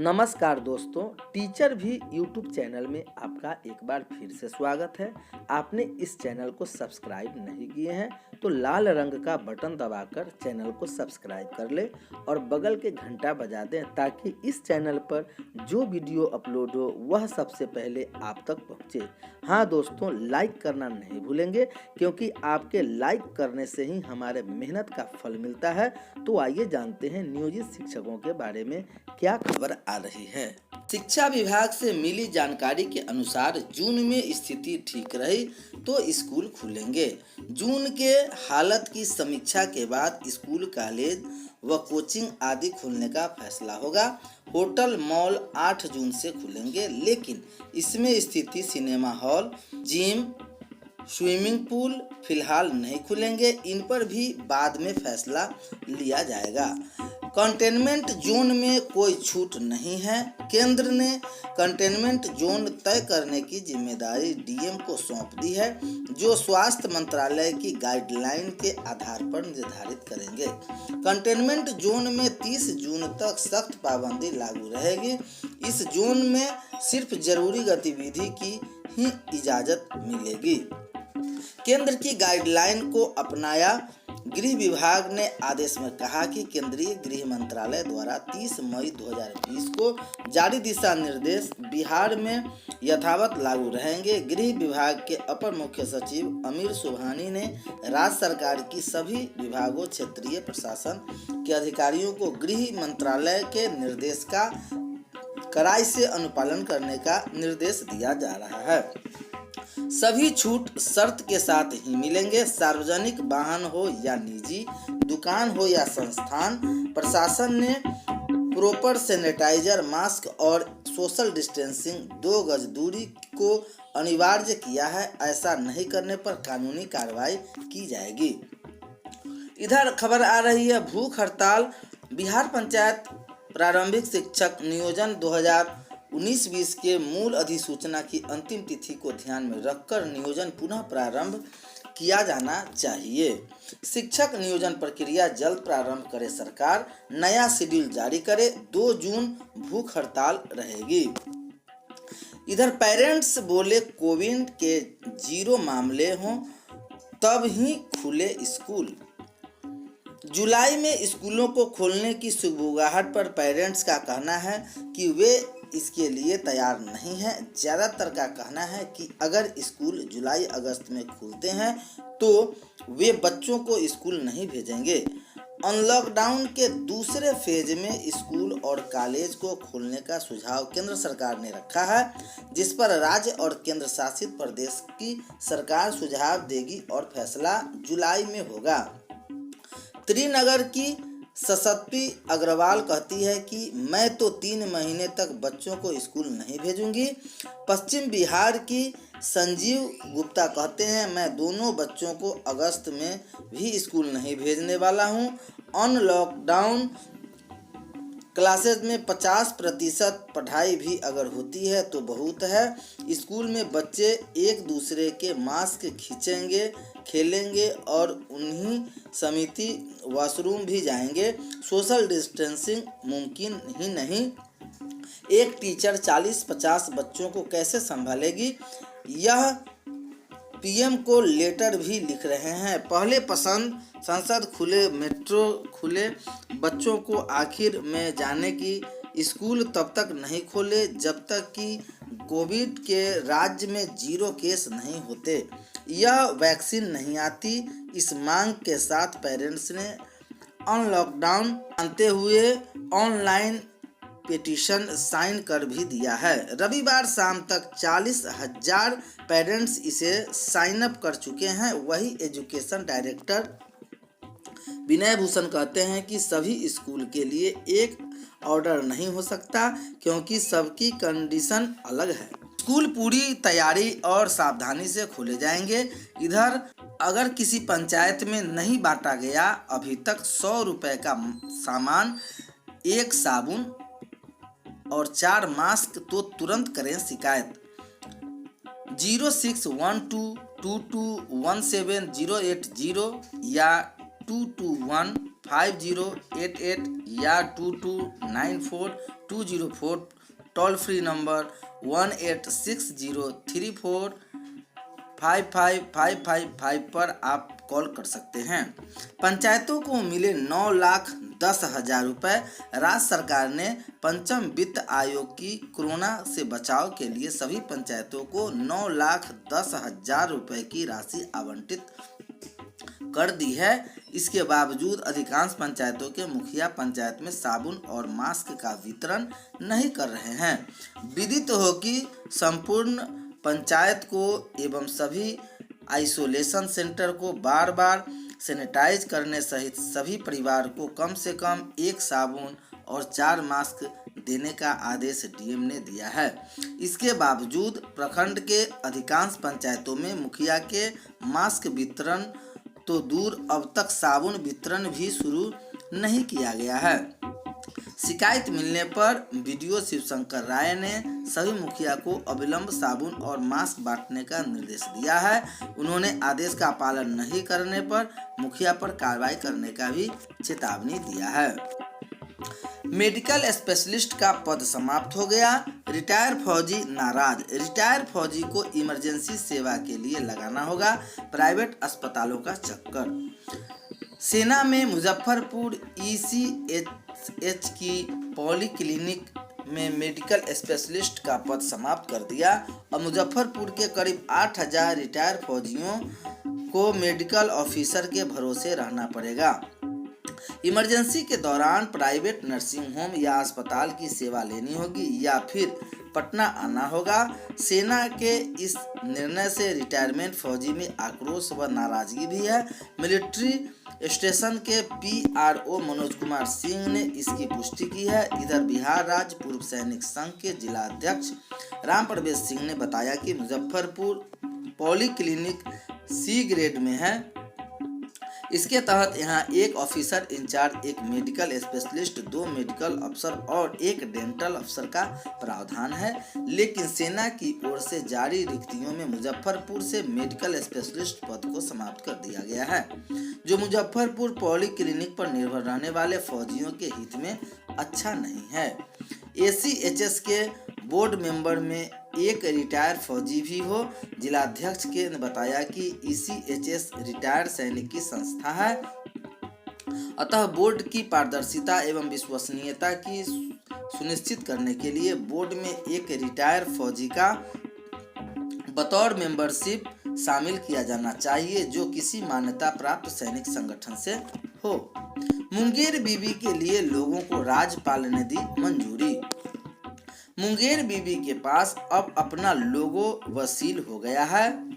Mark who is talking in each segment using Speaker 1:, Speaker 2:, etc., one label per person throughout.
Speaker 1: नमस्कार दोस्तों, टीचर भी यूट्यूब चैनल में आपका एक बार फिर से स्वागत है। आपने इस चैनल को सब्सक्राइब नहीं किए हैं तो लाल रंग का बटन दबाकर चैनल को सब्सक्राइब कर ले और बगल के घंटा बजा दें ताकि इस चैनल पर जो वीडियो अपलोड हो वह सबसे पहले आप तक पहुंचे। हाँ दोस्तों, लाइक करना नहीं भूलेंगे क्योंकि आपके लाइक करने से ही हमारे मेहनत का फल मिलता है। तो आइए जानते हैं नियोजित शिक्षकों के बारे में क्या खबर आ रही है। शिक्षा विभाग से मिली जानकारी के अनुसार जून में स्थिति ठीक रही तो स्कूल खुलेंगे। जून के हालत की समीक्षा के बाद स्कूल, कॉलेज व कोचिंग आदि खुलने का फैसला होगा। होटल, मॉल 8 जून से खुलेंगे, लेकिन इसमें स्थिति cinema hall, gym, swimming pool फिलहाल नहीं खुलेंगे। इन पर भी बाद में फैसला लिया जाएगा। कंटेनमेंट जोन में कोई छूट नहीं है। केंद्र ने कंटेनमेंट जोन तय करने की जिम्मेदारी डीएम को सौंप दी है, जो स्वास्थ्य मंत्रालय की गाइडलाइन के आधार पर निर्धारित करेंगे। कंटेनमेंट जोन में 30 जून तक सख्त पाबंदी लागू रहेगी। इस जोन में सिर्फ जरूरी गतिविधि की ही इजाजत मिलेगी। केंद्र की गाइडलाइन को अपनाया। गृह विभाग ने आदेश में कहा कि केंद्रीय गृह मंत्रालय द्वारा 30 मई 2020 को जारी दिशा निर्देश बिहार में यथावत लागू रहेंगे। गृह विभाग के अपर मुख्य सचिव अमीर सुबहानी ने राज्य सरकार की सभी विभागों, क्षेत्रीय प्रशासन के अधिकारियों को गृह मंत्रालय के निर्देश का कड़ाई से अनुपालन करने का निर्देश दिया जा रहा है। सभी छूट शर्त के साथ ही मिलेंगे। सार्वजनिक वाहन हो या निजी, दुकान हो या संस्थान, प्रशासन ने प्रॉपर सैनिटाइजर, मास्क और सोशल डिस्टेंसिंग 2 गज दूरी को अनिवार्य किया है। ऐसा नहीं करने पर कानूनी कार्रवाई की जाएगी। इधर खबर आ रही है भूख हड़ताल। बिहार पंचायत प्रारंभिक शिक्षक नियोजन 2019-20 के मूल अधिसूचना की अंतिम तिथि को ध्यान में रखकर नियोजन पुनः प्रारंभ किया जाना चाहिए। शिक्षक नियोजन प्रक्रिया जल्द प्रारंभ करे सरकार। नया शेड्यूल जारी करे। 2 जून भूख हड़ताल रहेगी। इधर पेरेंट्स बोले कोविड के 0 मामले हों तब ही खुले स्कूल। जुलाई में स्कूलों को खोलने की सुगबुगाहट पर पेरेंट्स का कहना है कि वे इसके लिए तैयार नहीं है। ज़्यादातर का कहना है कि अगर स्कूल जुलाई अगस्त में खुलते हैं तो वे बच्चों को स्कूल नहीं भेजेंगे। अनलॉकडाउन के दूसरे फेज में स्कूल और कॉलेज को खोलने का सुझाव केंद्र सरकार ने रखा है, जिस पर राज्य और केंद्र शासित प्रदेश की सरकार सुझाव देगी और फैसला जुलाई में होगा। त्रिनगर की सशक्ति अग्रवाल कहती है कि मैं तो 3 महीने तक बच्चों को स्कूल नहीं भेजूंगी। पश्चिम बिहार की संजीव गुप्ता कहते हैं, मैं दोनों बच्चों को अगस्त में भी स्कूल नहीं भेजने वाला हूं। अनलॉकडाउन क्लासेज में 50% पढ़ाई भी अगर होती है तो बहुत है। स्कूल में बच्चे एक दूसरे के मास्क खींचेंगे, खेलेंगे और उन्हीं समिति वॉशरूम भी जाएंगे। सोशल डिस्टेंसिंग मुमकिन ही नहीं। एक टीचर 40-50 बच्चों को कैसे संभालेगी? यह पीएम को लेटर भी लिख रहे हैं। पहले पसंद, संसद खुले, मेट्रो खुले, बच्चों को आखिर में जाने की। स्कूल तब तक नहीं खोले जब तक कि कोविड के राज्य में 0 केस नहीं होते, यह वैक्सीन नहीं आती। इस मांग के साथ पेरेंट्स ने अनलॉकडाउन मानते हुए ऑनलाइन पिटीशन साइन कर भी दिया है। रविवार शाम तक 40,000 पेरेंट्स इसे साइन अप कर चुके हैं। वही एजुकेशन डायरेक्टर विनय भूषण कहते हैं कि सभी स्कूल के लिए एक ऑर्डर नहीं हो सकता क्योंकि सबकी कंडीशन अलग है। स्कूल पूरी तैयारी और सावधानी से खोले जाएंगे। इधर अगर किसी पंचायत में नहीं बांटा गया अभी तक 100 रुपए का सामान, 1 साबुन और 4 मास्क तो तुरंत करें शिकायत। 0612221780 या 2215088 या 2294 204, टोल फ्री नंबर 1860345555 पर आप कॉल कर सकते हैं। पंचायतों को मिले 9,10,000 रुपए। राज्य सरकार ने पंचम वित्त आयोग की कोरोना से बचाव के लिए सभी पंचायतों को 9,10,000 रुपए की राशि आवंटित कर दी है। इसके बावजूद अधिकांश पंचायतों के मुखिया पंचायत में साबुन और मास्क का वितरण नहीं कर रहे हैं। विदित हो कि संपूर्ण पंचायत को एवं सभी आइसोलेशन सेंटर को बार बार सैनिटाइज करने सहित सभी परिवार को कम से कम 1 साबुन और 4 मास्क देने का आदेश डीएम ने दिया है। इसके बावजूद प्रखंड के अधिकांश पंचायतों में मुखिया के मास्क वितरण तो दूर, अब तक साबुन वितरण भी शुरू नहीं किया गया है। शिकायत मिलने पर बीडीओ शिवशंकर राय ने सभी मुखिया को अविलंब साबुन और मास्क बांटने का निर्देश दिया है। उन्होंने आदेश का पालन नहीं करने पर मुखिया पर कार्रवाई करने का भी चेतावनी दिया है। मेडिकल स्पेशलिस्ट का पद समाप्त हो गया। रिटायर फौजी नाराज। रिटायर फौजी को इमरजेंसी सेवा के लिए लगाना होगा प्राइवेट अस्पतालों का चक्कर। सेना में मुजफ्फरपुर ईसीएच की पॉलीक्लिनिक में मेडिकल स्पेशलिस्ट का पद समाप्त कर दिया और मुजफ्फरपुर के करीब 8,000 रिटायर फौजियों को मेडिकल ऑफिसर के भरोसे रहना पड़ेगा। इमरजेंसी के दौरान प्राइवेट नर्सिंग होम या अस्पताल की सेवा लेनी होगी या फिर पटना आना होगा। सेना के इस निर्णय से रिटायरमेंट फौजी में आक्रोश व नाराजगी भी है। मिलिट्री स्टेशन के पीआरओ मनोज कुमार सिंह ने इसकी पुष्टि की है। इधर बिहार राज्य पूर्व सैनिक संघ के जिलाध्यक्ष राम प्रवेश सिंह ने बताया कि मुजफ्फरपुर पॉलीक्लिनिक सी ग्रेड में है। इसके तहत यहाँ 1 officer in charge, 1 medical specialist, 2 medical अफसर और 1 डेंटल अफसर का प्रावधान है। लेकिन सेना की ओर से जारी रिक्तियों में मुजफ्फरपुर से मेडिकल स्पेशलिस्ट पद को समाप्त कर दिया गया है, जो मुजफ्फरपुर पॉलीक्लिनिक पर निर्भर रहने वाले फौजियों के हित में अच्छा नहीं है। एसीएचएस के बोर्ड मेंबर में 1 रिटायर फौजी भी हो। जिलाध्यक्ष के ने बताया कि ईसीएचएस रिटायर सैनिक की संस्था है, अतः बोर्ड की पारदर्शिता एवं विश्वसनीयता की सुनिश्चित करने के लिए बोर्ड में 1 रिटायर फौजी का बतौर मेंबरशिप शामिल किया जाना चाहिए, जो किसी मान्यता प्राप्त सैनिक संगठन से हो। मुंगेर बीबी के लिए लोगों को राज्यपाल ने दी मंजूरी। मुंगेर बीबी के पास अब अपना लोगो व सील हो गया है।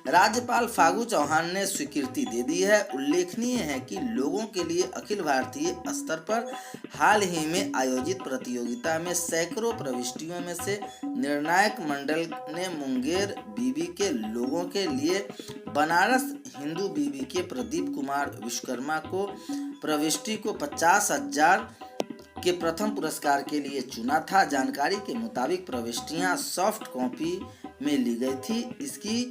Speaker 1: राज्यपाल फागू चौहान ने स्वीकृति दे दी है। उल्लेखनीय है कि लोगों के लिए अखिल भारतीय स्तर पर हाल ही में आयोजित प्रतियोगिता में सैकड़ों प्रविष्टियों में से निर्णायक मंडल ने मुंगेर बीबी के लोगों के लिए बनारस हिंदू बीबी के प्रदीप कुमार विश्वकर्मा को प्रविष्टि को 50,000 के प्रथम पुरस्कार के लिए चुना था। जानकारी के मुताबिक प्रविष्टियां सॉफ्ट कॉपी में ली गई थी। इसकी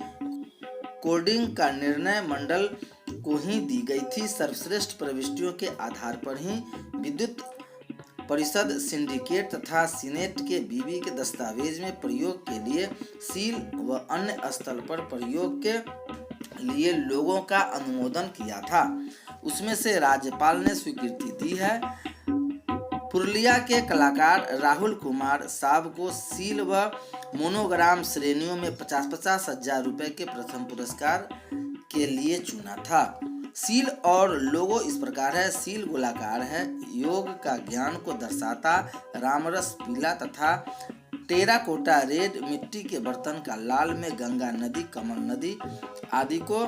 Speaker 1: कोडिंग का निर्णय मंडल को ही दी गई थी। सर्वश्रेष्ठ प्रविष्टियों के आधार पर ही विद्युत परिषद, सिंडिकेट तथा सीनेट के बीबी के दस्तावेज में प्रयोग के लिए सील व अन्य स्थल पर प्रयोग के लिए लोगों का अनुमोदन किया था, उसमें से राज्यपाल ने स्वीकृति दी है। पुरुलिया के कलाकार राहुल कुमार साहब को सील व मोनोग्राम श्रेणियों में 50-50 हजार रुपए के प्रथम पुरस्कार के लिए चुना था। सील और लोगो इस प्रकार है। सील गोलाकार है, योग का ज्ञान को दर्शाता, रामरस पीला तथा टेराकोटा रेड, मिट्टी के बर्तन का लाल में गंगा नदी, कमल नदी आदि को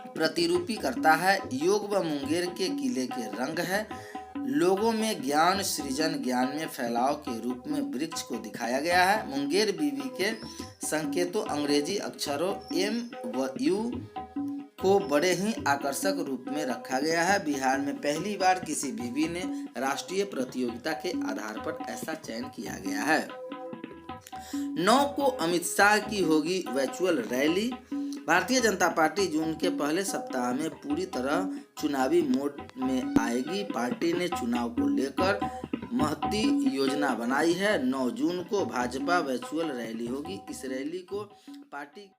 Speaker 1: प्रतिरूपी करता है। योग व मुंगेर के किले के रंग है। लोगों में ज्ञान सृजन, ज्ञान में फैलाव के रूप में वृक्ष को दिखाया गया है। मुंगेर बीबी के संकेतों अंग्रेजी अक्षरों एम व यू को बड़े ही आकर्षक रूप में रखा गया है। बिहार में पहली बार किसी बीबी ने राष्ट्रीय प्रतियोगिता के आधार पर ऐसा चयन किया गया है। 9 को अमित शाह की होगी virtual rally. Bharatiya Janata party जून के पहले सप्ताह में पूरी तरह चुनावी मोड में आएगी। पार्टी ने चुनाव को लेकर महती योजना बनाई है। 9 जून को भाजपा वर्चुअल रैली होगी। इस रैली को पार्टी